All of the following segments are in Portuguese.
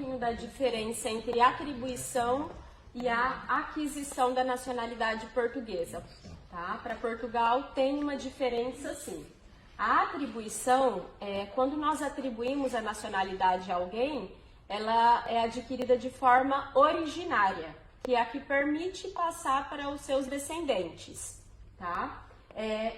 pouquinho da diferença entre atribuição e a aquisição da nacionalidade portuguesa. Tá? Para Portugal tem uma diferença sim. A atribuição, quando nós atribuímos a nacionalidade a alguém, ela é adquirida de forma originária, que é a que permite passar para os seus descendentes. Tá?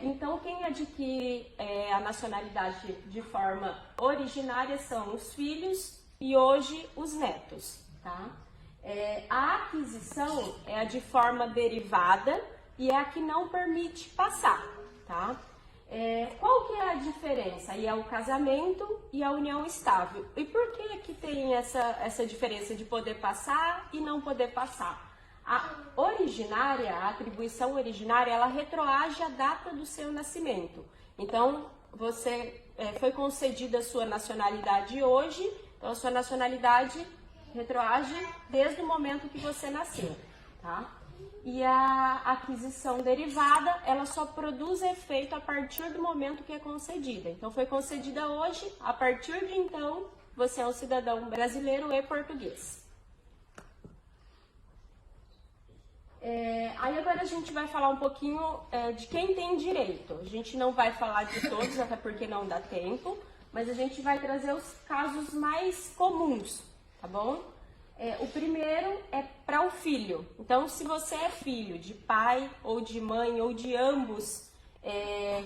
Então, quem adquire a nacionalidade de forma originária são os filhos e hoje os netos. Tá? A aquisição é a de forma derivada e é a que não permite passar. Tá? Qual que é a diferença? Aí é o casamento e a união estável. E por que tem essa diferença de poder passar e não poder passar? A originária, a atribuição originária, ela retroage à data do seu nascimento. Então, você foi concedida a sua nacionalidade hoje, então a sua nacionalidade retroage desde o momento que você nasceu, tá? E a aquisição derivada, ela só produz efeito a partir do momento que é concedida. Então, foi concedida hoje, a partir de então, você é um cidadão brasileiro e português. Aí agora a gente vai falar um pouquinho de quem tem direito. A gente não vai falar de todos, até porque não dá tempo, mas a gente vai trazer os casos mais comuns, tá bom? O primeiro é para o filho. Então, se você é filho de pai ou de mãe ou de ambos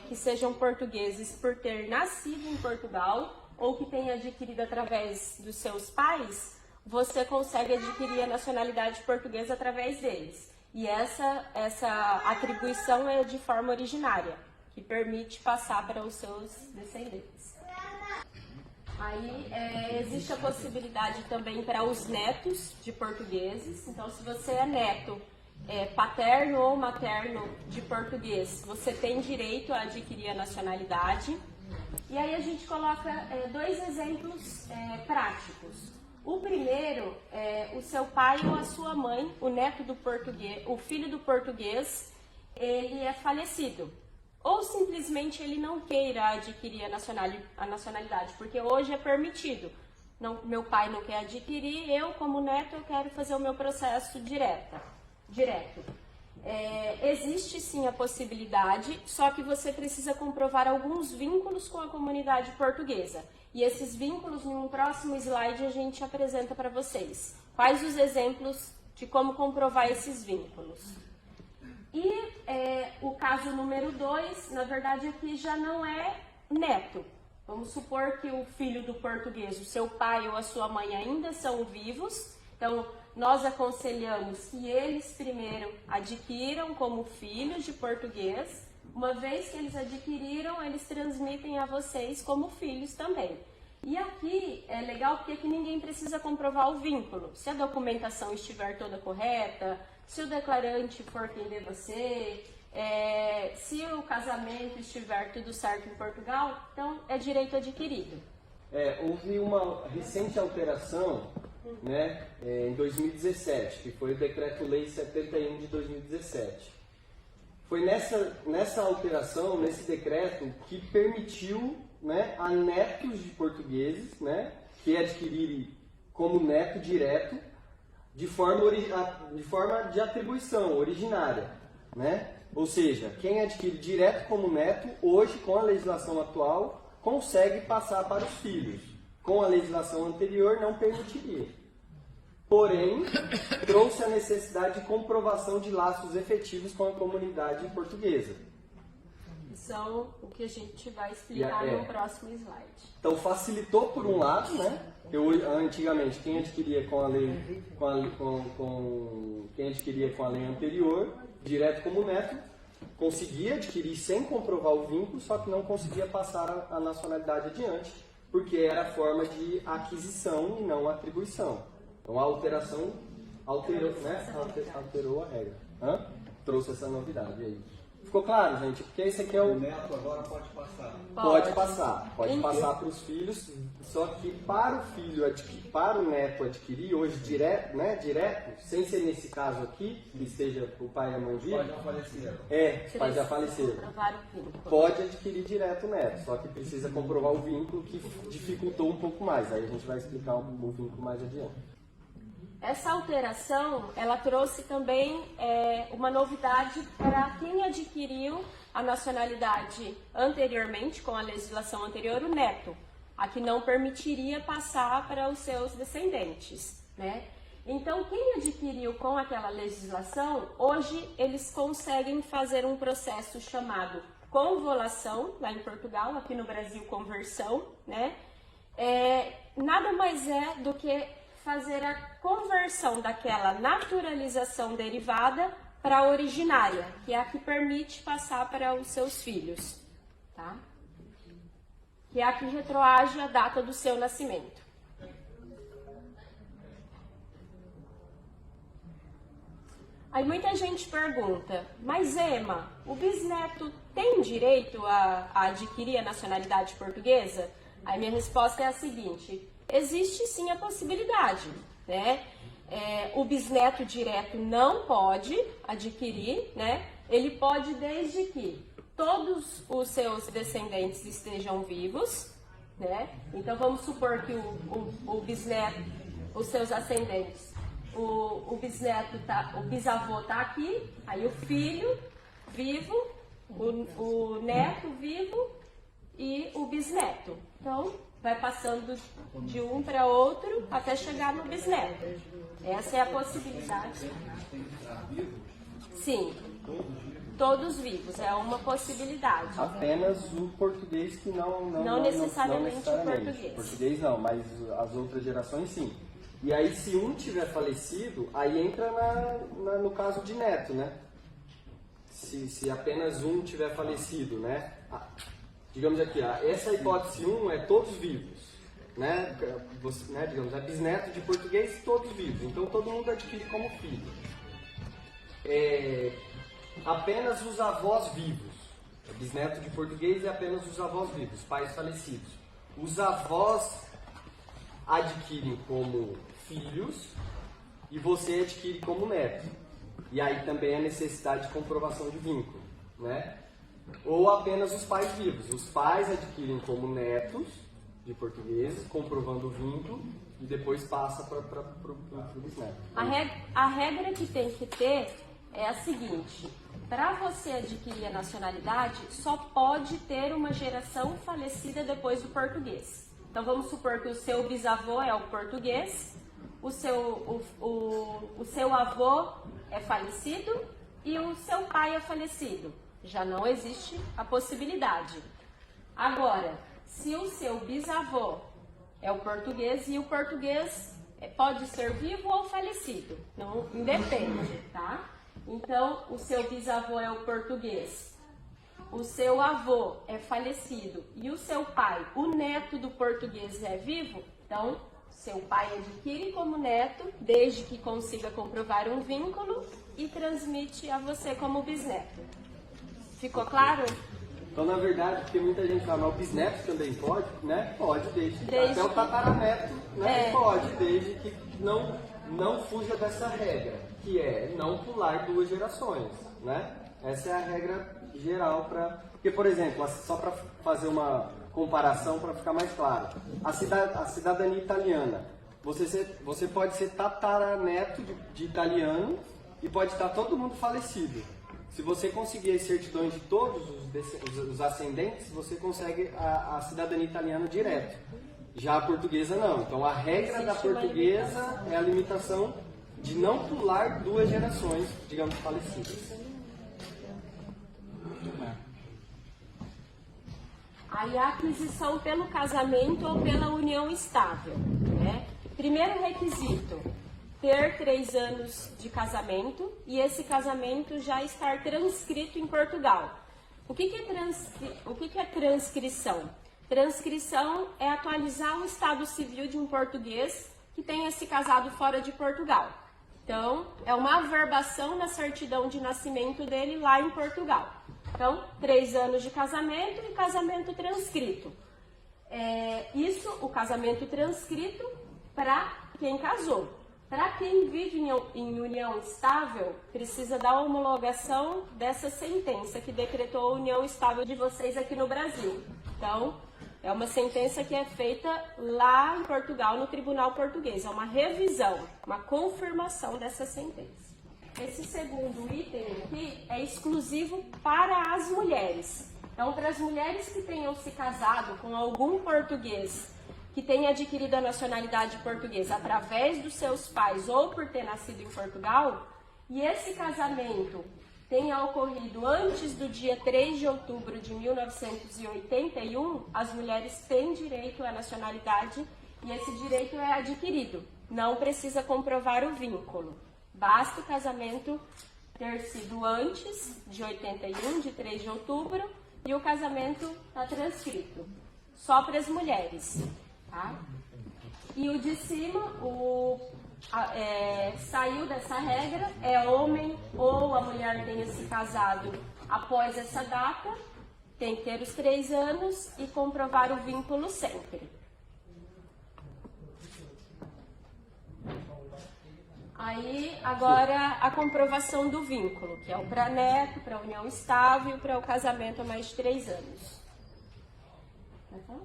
que sejam portugueses por ter nascido em Portugal ou que tenha adquirido através dos seus pais, você consegue adquirir a nacionalidade portuguesa através deles. E essa atribuição é de forma originária, que permite passar para os seus descendentes. Aí existe a possibilidade também para os netos de portugueses. Então, se você é neto paterno ou materno de português, você tem direito a adquirir a nacionalidade. E aí a gente coloca dois exemplos práticos. O primeiro é o seu pai ou a sua mãe, o neto do português, o filho do português, ele é falecido. Ou simplesmente ele não queira adquirir a nacionalidade, porque hoje é permitido. Não, meu pai não quer adquirir, eu como neto eu quero fazer o meu processo direto. Existe sim a possibilidade, só que você precisa comprovar alguns vínculos com a comunidade portuguesa. E esses vínculos, em um próximo slide, a gente apresenta para vocês. Quais os exemplos de como comprovar esses vínculos? E o caso número 2, na verdade, aqui já não é neto. Vamos supor que o filho do português, o seu pai ou a sua mãe ainda são vivos. Então, nós aconselhamos que eles primeiro adquiram como filhos de português. Uma vez que eles adquiriram, eles transmitem a vocês como filhos também. E aqui é legal porque aqui ninguém precisa comprovar o vínculo. Se a documentação estiver toda correta, se o declarante for quem dê você, se o casamento estiver tudo certo em Portugal, então é direito adquirido. Houve uma recente alteração, né, em 2017, que foi o Decreto-Lei 71 de 2017. Foi nessa alteração, nesse decreto, que permitiu, né, a netos de portugueses, né, que adquirirem como neto direto, de forma de atribuição originária, né? Ou seja, quem adquire direto como neto, hoje, com a legislação atual, consegue passar para os filhos. Com a legislação anterior, não permitiria. Porém, trouxe a necessidade de comprovação de laços efetivos com a comunidade portuguesa. São o que a gente vai explicar no próximo slide. Então, facilitou por um lado, né? Antigamente, quem adquiria com a lei, quem adquiria com a lei anterior, direto como neto, conseguia adquirir sem comprovar o vínculo, só que não conseguia passar a nacionalidade adiante, porque era a forma de aquisição e não atribuição. Então a alteração alterou a regra. Trouxe essa novidade aí. Ficou claro, gente? Porque esse aqui é O o... neto agora pode passar. Pode passar para os filhos, só que para o filho adquirir, para o neto adquirir hoje direto, né, sem ser nesse caso aqui, que esteja o pai e a mãe vivos, Pode já falecer. os pais já faleceram. Pode adquirir direto o neto, só que precisa comprovar o vínculo que dificultou um pouco mais. Aí a gente vai explicar o vínculo mais adiante. Essa alteração, ela trouxe também uma novidade para quem adquiriu a nacionalidade anteriormente, com a legislação anterior, o neto, a que não permitiria passar para os seus descendentes, né? Então, quem adquiriu com aquela legislação, hoje eles conseguem fazer um processo chamado convolução, lá em Portugal, aqui no Brasil, conversão, né? Nada mais é do que fazer a conversão daquela naturalização derivada para a originária, que é a que permite passar para os seus filhos, tá? Que é a que retroage a data do seu nascimento. Aí muita gente pergunta, mas Ema, o bisneto tem direito a adquirir a nacionalidade portuguesa? Aí minha resposta é a seguinte: existe sim a possibilidade, né? O bisneto direto não pode adquirir, né? Ele pode desde que todos os seus descendentes estejam vivos, né? Então vamos supor que o bisneto, os seus ascendentes, o bisavô tá aqui, aí o filho vivo, o neto vivo e o bisneto. Então vai passando de um para outro até chegar no bisneto. Essa é a possibilidade. Sim, todos vivos, é uma possibilidade. Apenas o português que não necessariamente o português. O português não, mas as outras gerações sim. E aí se um tiver falecido, aí entra no caso de neto, né? Se apenas um tiver falecido, né? Digamos aqui, essa hipótese 1 é todos vivos, né? Digamos, é bisneto de português, todos vivos. Então todo mundo adquire como filho. Apenas os avós vivos. Bisneto de português é apenas os avós vivos, pais falecidos. Os avós adquirem como filhos e você adquire como neto. E aí também a necessidade de comprovação de vínculo, né? Ou apenas os pais vivos. Os pais adquirem como netos de portugueses, comprovando o vínculo, e depois passa para o bisneto. A regra que tem que ter é a seguinte: para você adquirir a nacionalidade, só pode ter uma geração falecida depois do português. Então vamos supor que o seu bisavô é o português, o seu avô é falecido e o seu pai é falecido. Já não existe a possibilidade. Agora, se o seu bisavô é o português e o português pode ser vivo ou falecido, não independe, tá? Então, o seu bisavô é o português, o seu avô é falecido e o seu pai, o neto do português, é vivo, então seu pai adquire como neto, desde que consiga comprovar um vínculo, e transmite a você como bisneto. Ficou claro? Então, na verdade, porque muita gente fala, mas o bisneto também pode, né? Pode, desde até o tataraneto, né? Pode, desde que não fuja dessa regra, que é não pular 2 gerações, né? Essa é a regra geral para... Porque, por exemplo, só para fazer uma comparação para ficar mais claro, a cidadania italiana, você pode ser tataraneto de italiano e pode estar todo mundo falecido. Se você conseguir as certidões de todos os ascendentes, você consegue a cidadania italiana direto. Já a portuguesa não. Então a regra da portuguesa é a limitação de não pular 2 gerações, digamos, falecidas. Aí a aquisição pelo casamento ou pela união estável, né? Primeiro requisito: ter 3 anos de casamento e esse casamento já estar transcrito em Portugal. O que é transcrição? Transcrição é atualizar o estado civil de um português que tenha se casado fora de Portugal. Então, é uma averbação na certidão de nascimento dele lá em Portugal. Então, 3 anos de casamento e casamento transcrito. O casamento transcrito para quem casou. Para quem vive em união estável, precisa da homologação dessa sentença que decretou a união estável de vocês aqui no Brasil. Então, é uma sentença que é feita lá em Portugal, no Tribunal Português. É uma revisão, uma confirmação dessa sentença. Esse segundo item aqui é exclusivo para as mulheres. Então, para as mulheres que tenham se casado com algum português que tenha adquirido a nacionalidade portuguesa através dos seus pais ou por ter nascido em Portugal, e esse casamento tenha ocorrido antes do dia 3 de outubro de 1981, as mulheres têm direito à nacionalidade e esse direito é adquirido. Não precisa comprovar o vínculo. Basta o casamento ter sido antes de 81, de 3 de outubro, e o casamento está transcrito. Só para as mulheres. Tá? E o de cima, saiu dessa regra, é homem ou a mulher tenha se casado após essa data, tem que ter os 3 anos e comprovar o vínculo sempre. Aí, agora, a comprovação do vínculo, que é o para neto, para união estável, para o casamento a mais de 3 anos. Tá bom?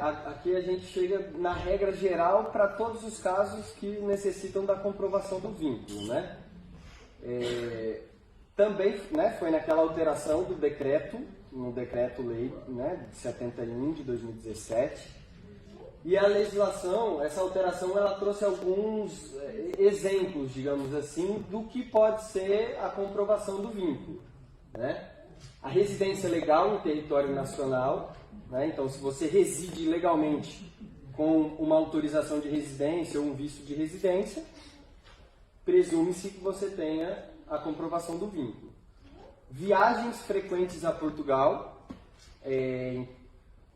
Aqui a gente chega na regra geral para todos os casos que necessitam da comprovação do vínculo, né? Também, né, foi naquela alteração do decreto, no decreto-lei, né, de 71 de 2017, e a legislação, essa alteração, ela trouxe alguns exemplos, digamos assim, do que pode ser a comprovação do vínculo, né? A residência legal no território nacional, né? Então, se você reside legalmente com uma autorização de residência ou um visto de residência, presume-se que você tenha a comprovação do vínculo. Viagens frequentes a Portugal,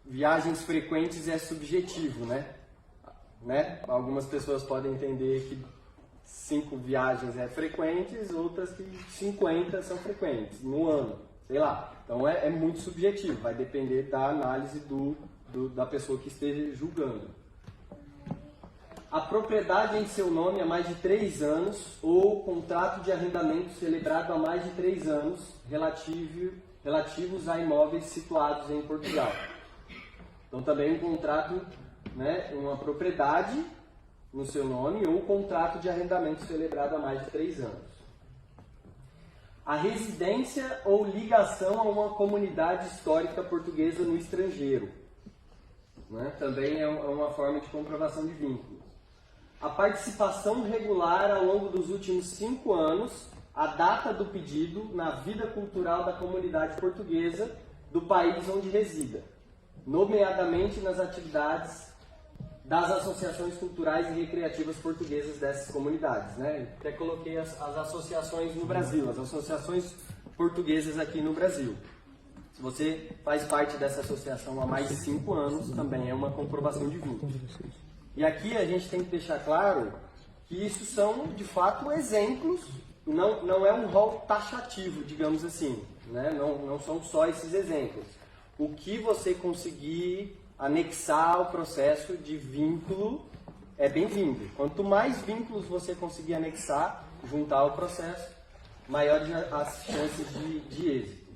viagens frequentes é subjetivo, né? Algumas pessoas podem entender que 5 viagens é frequentes, outras que 50 são frequentes no ano. Sei lá, então é muito subjetivo, vai depender da análise da pessoa que esteja julgando. A propriedade em seu nome há mais de 3 anos ou contrato de arrendamento celebrado há mais de 3 anos relativos a imóveis situados em Portugal. Então também um contrato, né, uma propriedade no seu nome ou contrato de arrendamento celebrado há mais de 3 anos. A residência ou ligação a uma comunidade histórica portuguesa no estrangeiro, né? Também é uma forma de comprovação de vínculos. A participação regular ao longo dos últimos 5 anos, a data do pedido na vida cultural da comunidade portuguesa do país onde resida, nomeadamente nas atividades das associações culturais e recreativas portuguesas dessas comunidades, né? Até coloquei as associações no Brasil, as associações portuguesas aqui no Brasil. Se você faz parte dessa associação há mais de 5 anos, também é uma comprovação de vínculo. E aqui a gente tem que deixar claro que isso são, de fato, exemplos, não é um rol taxativo, digamos assim, né? Não são só esses exemplos. O que você conseguir anexar ao processo de vínculo é bem-vindo. Quanto mais vínculos você conseguir anexar, juntar ao processo, maiores as chances de êxito.